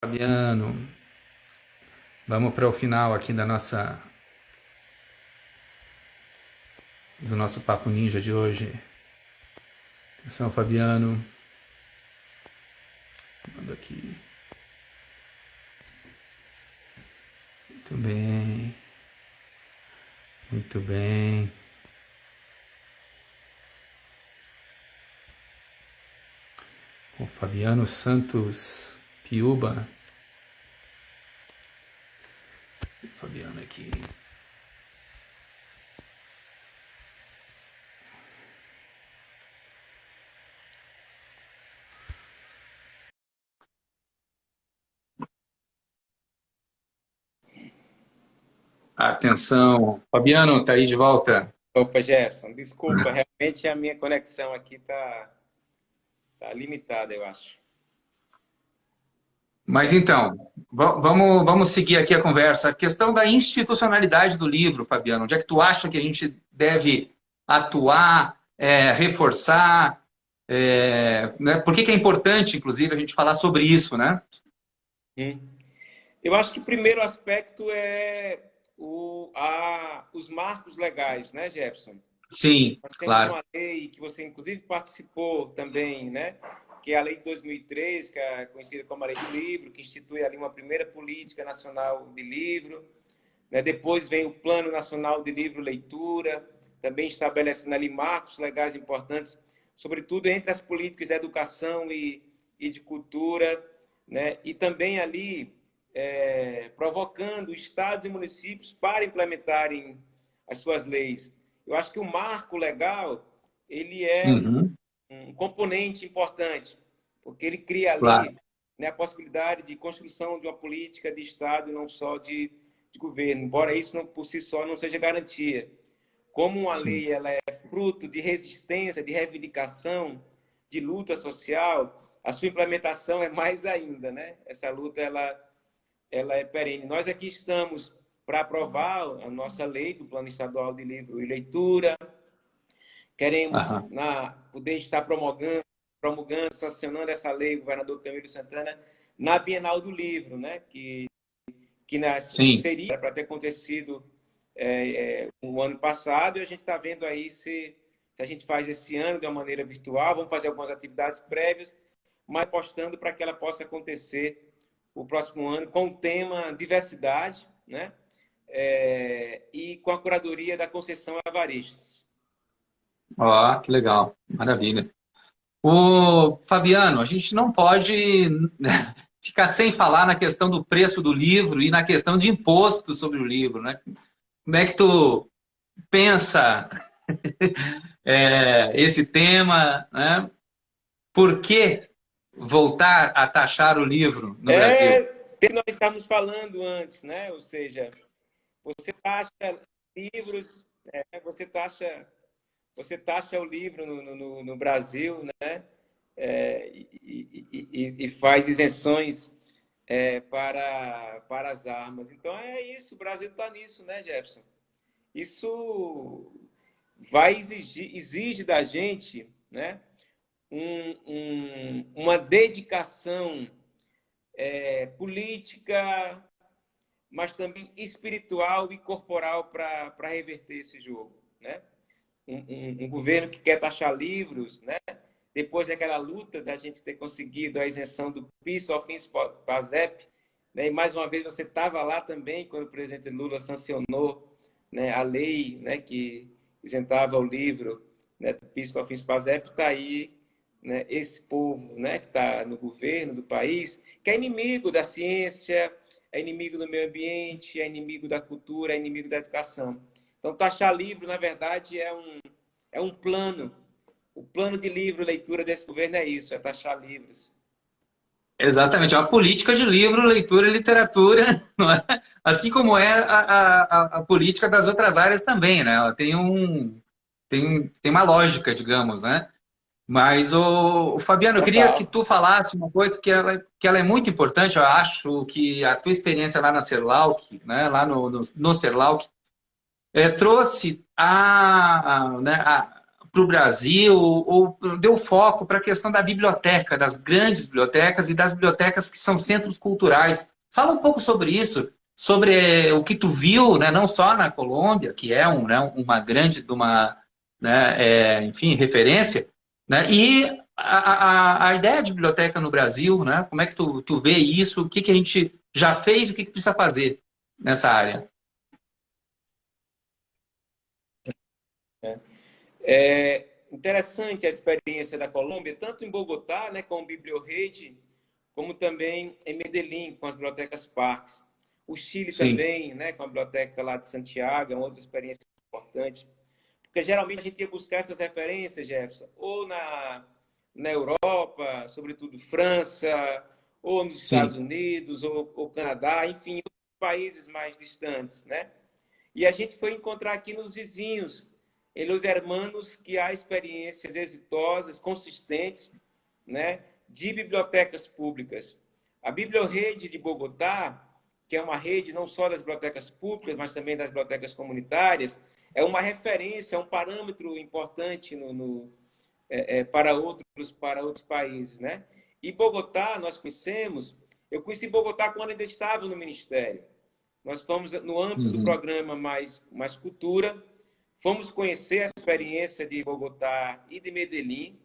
Fabiano, vamos para o final aqui do nosso Papo Ninja de hoje. Atenção, Fabiano. Manda aqui. Muito bem. Muito bem. O Fabiano Santos Piuba. Fabiano aqui. Atenção, Fabiano, tá aí de volta. Opa, Jefferson, desculpa, realmente a minha conexão aqui tá limitada, eu acho. Mas então, vamos seguir aqui a conversa. A questão da institucionalidade do livro, Fabiano. Onde é que tu acha que a gente deve atuar, reforçar? Né? Por que é importante, inclusive, a gente falar sobre isso, né? Hum. Eu acho que o primeiro aspecto é os marcos legais, né, Jefferson? Sim, Nós temos claro. uma lei que você, inclusive, participou também, né? Que é a Lei de 2003, que é conhecida como a Lei do Livro, que institui ali uma primeira política nacional de livro. Né? Depois vem o Plano Nacional de Livro e Leitura, também estabelecendo ali marcos legais importantes, sobretudo entre as políticas de educação e de cultura, né? E também ali provocando estados e municípios para implementarem as suas leis. Eu acho que o marco legal ele é Uhum, um componente importante, porque ele cria claro. ali, né, a possibilidade de construção de uma política de Estado e não só de governo, embora isso não, por si só não seja garantia. Como uma Sim. lei ela é fruto de resistência, de reivindicação, de luta social, a sua implementação é mais ainda, né? Essa luta ela é perene. Nós aqui estamos para aprovar a nossa lei do Plano Estadual de Livro e Leitura. Queremos Aham. poder estar promulgando, sancionando essa lei, o governador Camilo Santana, na Bienal do Livro, né? Que Sim. seria para ter acontecido o ano passado, e a gente está vendo aí se a gente faz esse ano de uma maneira virtual, vamos fazer algumas atividades prévias, mas apostando para que ela possa acontecer o próximo ano com o tema diversidade, né? E com a curadoria da Conceição Evaristo. Ó, que legal. Maravilha. O Fabiano, a gente não pode ficar sem falar na questão do preço do livro e na questão de imposto sobre o livro, né? Como é que tu pensa esse tema, né? Por que voltar a taxar o livro no É Brasil? o que nós estávamos falando antes, né? Ou seja, você taxa livros, você taxa o livro no Brasil, né? E faz isenções para as armas. Então é isso, o Brasil está nisso, né, Jefferson? Isso exige da gente, né, uma dedicação política, mas também espiritual e corporal para reverter esse jogo, né? Um governo que quer taxar livros, né? Depois daquela luta da gente ter conseguido a isenção do PIS, OFINS, PASEP, né? E mais uma vez você estava lá também quando o presidente Lula sancionou, né, a lei, né, que isentava o livro, né, do PIS, COFINS, PASEP, está aí, né, esse povo, né, que está no governo do país, que é inimigo da ciência, é inimigo do meio ambiente, é inimigo da cultura, é inimigo da educação. Então, taxar livro, na verdade, é um plano. O plano de livro e leitura desse governo é isso, é taxar livros. Exatamente, é uma política de livro, leitura e literatura, não é? Assim como é a política das outras áreas também, né? Ela tem uma lógica, digamos, né? Mas, o Fabiano, eu queria que Total. tu falasse uma coisa que ela é muito importante. Eu acho que a tua experiência lá na Serlac, né, lá no Serlac, trouxe né, para o Brasil, ou deu foco para a questão da biblioteca, das grandes bibliotecas e das bibliotecas que são centros culturais. Fala um pouco sobre isso, sobre o que tu viu, né, não só na Colômbia, que é né, uma grande, né, enfim, referência, né, e a ideia de biblioteca no Brasil, né, como é que tu vê isso, o que, que a gente já fez e o que, que precisa fazer nessa área? É interessante a experiência da Colômbia, tanto em Bogotá, né, com o Bibliorrede, como também em Medellín, com as bibliotecas parques. O Chile Sim, também, né, com a biblioteca lá de Santiago, é uma outra experiência importante. Porque geralmente a gente ia buscar essas referências, Jefferson, ou na Europa, sobretudo França, ou nos Estados sim. Unidos, ou Canadá, enfim, outros países mais distantes, né? E a gente foi encontrar aqui nos vizinhos, em Los Hermanos, que há experiências exitosas, consistentes, né, de bibliotecas públicas. A Bibliorrede de Bogotá, que é uma rede não só das bibliotecas públicas, mas também das bibliotecas comunitárias, é uma referência, é um parâmetro importante para outros países, né? E Bogotá, nós conhecemos, eu conheci Bogotá quando ainda estava no Ministério. Nós fomos no âmbito do Uhum. programa Mais Cultura, fomos conhecer a experiência de Bogotá e de Medellín.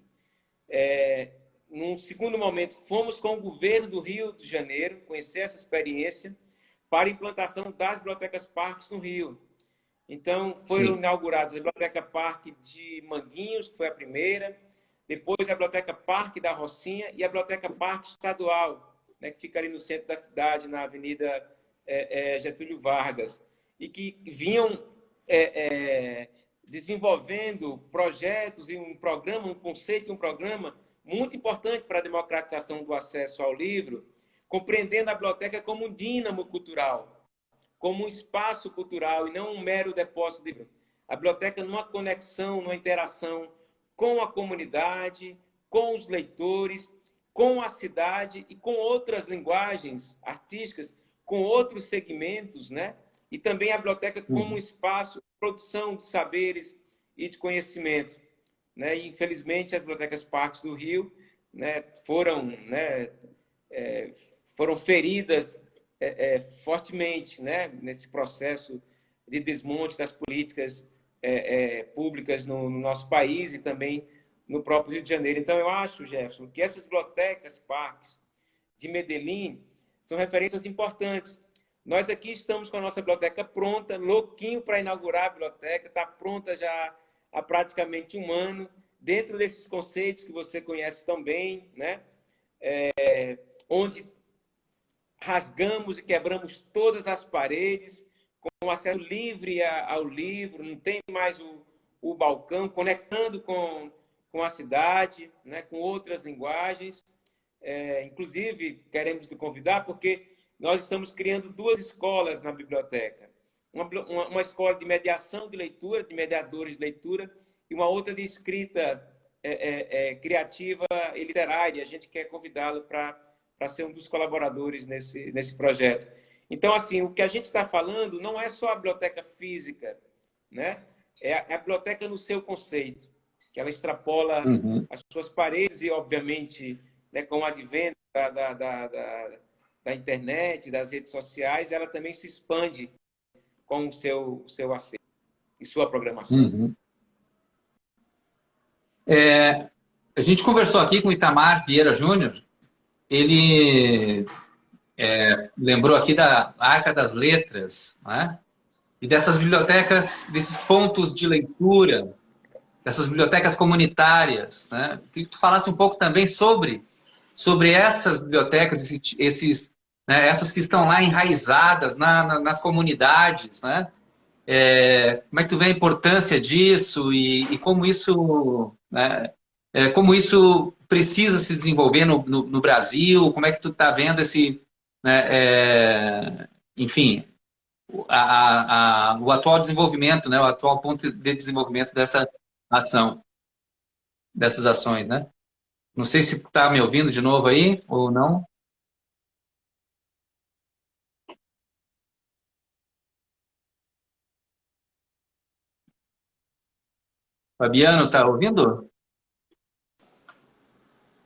Num segundo momento, fomos com o governo do Rio de Janeiro conhecer essa experiência para a implantação das bibliotecas parques no Rio. Então, foram Sim. inauguradas a Biblioteca Parque de Manguinhos, que foi a primeira, depois a Biblioteca Parque da Rocinha e a Biblioteca Parque Estadual, né, que fica ali no centro da cidade, na Avenida Getúlio Vargas, e que vinham desenvolvendo projetos e um programa, um conceito, um programa muito importante para a democratização do acesso ao livro, compreendendo a biblioteca como um dínamo cultural, como um espaço cultural e não um mero depósito de livro. A biblioteca numa conexão, numa interação com a comunidade, com os leitores, com a cidade e com outras linguagens artísticas, com outros segmentos, né? E também a biblioteca como um Uhum. espaço de produção de saberes e de conhecimento, né? E, infelizmente, as bibliotecas parques do Rio, né, foram feridas fortemente, né, nesse processo de desmonte das políticas públicas no nosso país e também no próprio Rio de Janeiro. Então, eu acho, Jefferson, que essas bibliotecas, parques de Medellín são referências importantes. Nós aqui estamos com a nossa biblioteca pronta, louquinho para inaugurar a biblioteca, está pronta já há praticamente um ano, dentro desses conceitos que você conhece tão bem, né? Onde rasgamos e quebramos todas as paredes, com acesso livre ao livro, não tem mais o balcão, conectando com a cidade, né, com outras linguagens. Inclusive, queremos te convidar porque nós estamos criando duas escolas na biblioteca. Uma escola de mediação de leitura, de mediadores de leitura, e uma outra de escrita criativa e literária. A gente quer convidá-lo para ser um dos colaboradores nesse projeto. Então, assim, o que a gente está falando não é só a biblioteca física, né? É a biblioteca no seu conceito, que ela extrapola Uhum. as suas paredes e, obviamente, né, com o advento da internet, das redes sociais, ela também se expande com o seu acervo e sua programação. Uhum. A gente conversou aqui com o Itamar Vieira Júnior. Ele lembrou aqui da Arca das Letras, né? E dessas bibliotecas, desses pontos de leitura, dessas bibliotecas comunitárias, né? Queria que tu falasse um pouco também sobre essas bibliotecas, né, essas que estão lá enraizadas nas comunidades, né? Como é que tu vê a importância disso e como isso, né, como isso precisa se desenvolver no Brasil? Como é que tu está vendo né, enfim, o atual desenvolvimento, né, o atual ponto de desenvolvimento ação, dessas ações, né? Não sei se está me ouvindo de novo aí ou não. Fabiano, tá ouvindo?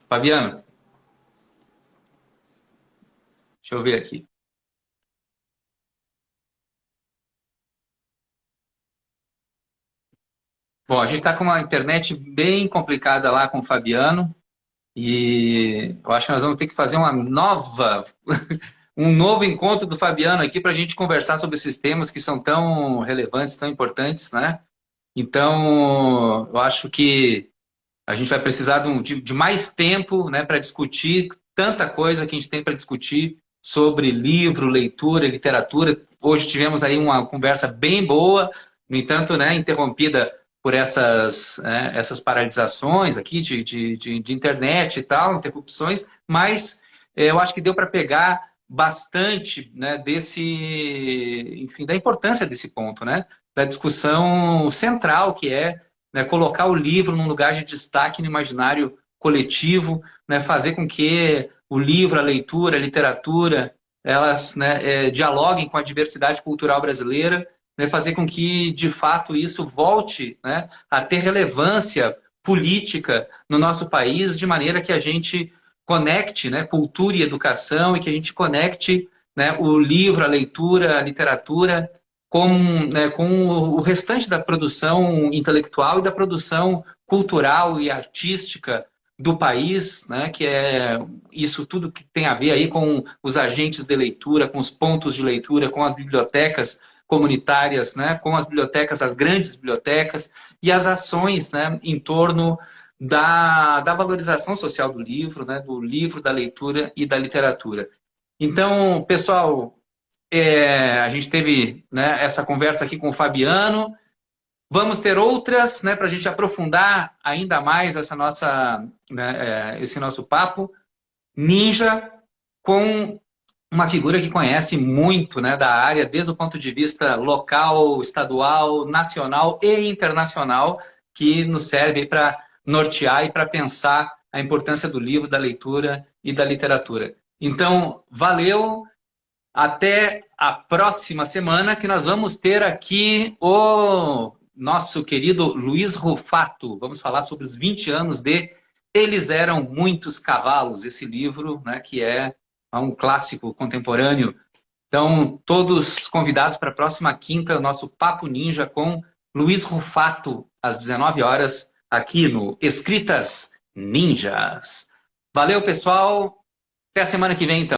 Fabiano, deixa eu ver aqui. Bom, a gente está com uma internet bem complicada lá com o Fabiano e eu acho que nós vamos ter que fazer um novo encontro do Fabiano aqui para a gente conversar sobre esses temas que são tão relevantes, tão importantes, né? Então, eu acho que a gente vai precisar de mais tempo, né, para discutir tanta coisa que a gente tem para discutir sobre livro, leitura, literatura. Hoje tivemos aí uma conversa bem boa, no entanto, né, interrompida por essas paralisações aqui de internet e tal, interrupções, mas eu acho que deu para pegar bastante, né, enfim, da importância desse ponto, né, da discussão central que é, né, colocar o livro num lugar de destaque no imaginário coletivo, né, fazer com que o livro, a leitura, a literatura, elas, né, dialoguem com a diversidade cultural brasileira, né, fazer com que, de fato, isso volte, né, a ter relevância política no nosso país, de maneira que a gente conecte, né, cultura e educação e que a gente conecte, né, o livro, a leitura, a literatura com o restante da produção intelectual e da produção cultural e artística do país, né, que é isso tudo que tem a ver aí com os agentes de leitura, com os pontos de leitura, com as bibliotecas comunitárias, né, com as bibliotecas, as grandes bibliotecas e as ações, né, em torno da valorização social do livro, né, do livro, da leitura e da literatura. Então, pessoal, a gente teve, né, essa conversa aqui com o Fabiano. Vamos ter outras, né, para a gente aprofundar ainda mais esse nosso papo. Ninja, com uma figura que conhece muito, né, da área, desde o ponto de vista local, estadual, nacional e internacional, que nos serve para nortear e para pensar a importância do livro, da leitura e da literatura. Então, valeu! Até a próxima semana, que nós vamos ter aqui o nosso querido Luiz Rufato. Vamos falar sobre os 20 anos de Eles Eram Muitos Cavalos, esse livro, né, que é um clássico contemporâneo. Então, todos convidados para a próxima quinta, nosso Papo Ninja com Luiz Rufato, às 19 horas, aqui no Escritas Ninjas. Valeu, pessoal. Até a semana que vem, então.